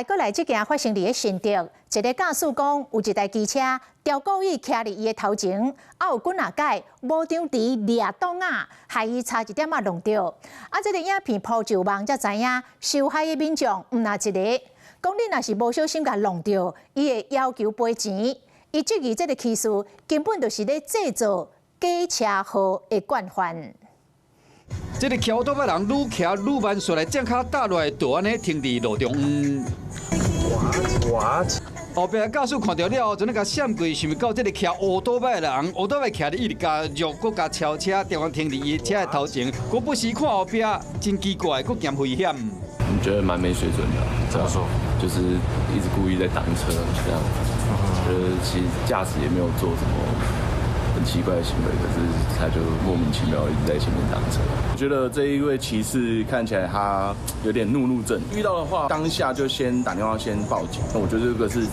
过来即件发生伫个新竹，一个驾驶讲有一台机车调故意徛伫伊的头前，有滚下界，无张持掠挡啊，害伊差一点啊弄着。这个影片铺上网，才知影受害的民众毋那一个，讲你若是无小心甲弄着，伊会要求赔钱。伊质疑这个技术根本就是咧制造假车祸的惯犯。 这个骑奥多麦人愈骑愈慢，煞来正脚打落来，就安尼停伫路中。后壁驾驶看到了后，就那甲闪过，想要到这个骑奥多麦的人，奥多麦骑伫伊直加肉，搁加超车，突然停伫伊车的头前，搁不时看后壁，真奇怪，搁嫌危险。你觉得蛮没水准的，怎么说？就是一直故意在挡车这样，觉得其实驾驶也没有做什么。 很奇怪的行为，可是他就莫名其妙一直在前面挡车。我觉得这一位骑士看起来他有点怒症，遇到的话当下就先打电话先报警。那我觉得这个是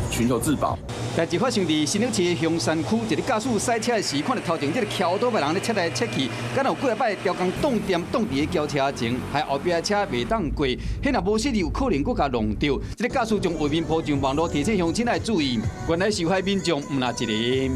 寻求自保。代志发生伫新竹市香山区，一个驾驶赛车时，看到头前这个骑奥多麦人咧切来切去，敢有几啊摆调工挡伫个轿车前，害后壁的车袂当过，迄若无失有可能搁甲弄着。这个驾驶将画面铺上网络，提醒乡亲来注意。原来受害民众毋那一个。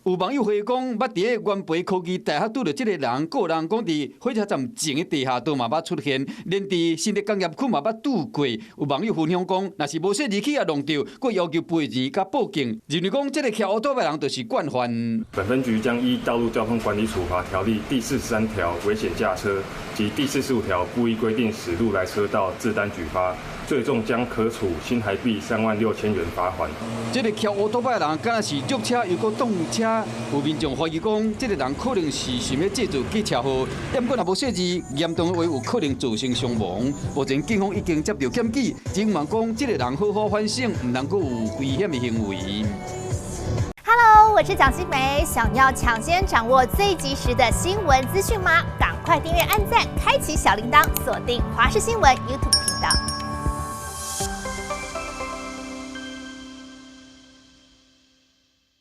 有网友回讲，捌伫个元培科技大学拄到这个人，个人讲伫火车站前的地下道嘛捌出现，连伫新竹工业区嘛捌拄过。有网友分享讲，若是无说离去也弄着，佫要求赔钱甲报警，认为讲这个骑奥多麦人就是惯犯。本分局将依《道路交通管理处罚条例》第43条危险驾车及第45条故意规定驶入来车道自单举发。 最重将可处新台币36000元罚款。这个骑奥多麦人，敢若是捉车又搁挡车，有民众怀疑讲，这个人可能是想要制造假车祸，不过若无设置严重的话，有可能造成伤亡。目前警方已经接到检举，警望讲这个人好好反省，唔能够有危险的行为。Hello， 我是蒋欣梅，想要抢先掌握最及时的新闻资讯吗？赶快订阅、按赞、开启小铃铛，锁定华视新闻 YouTube 频道。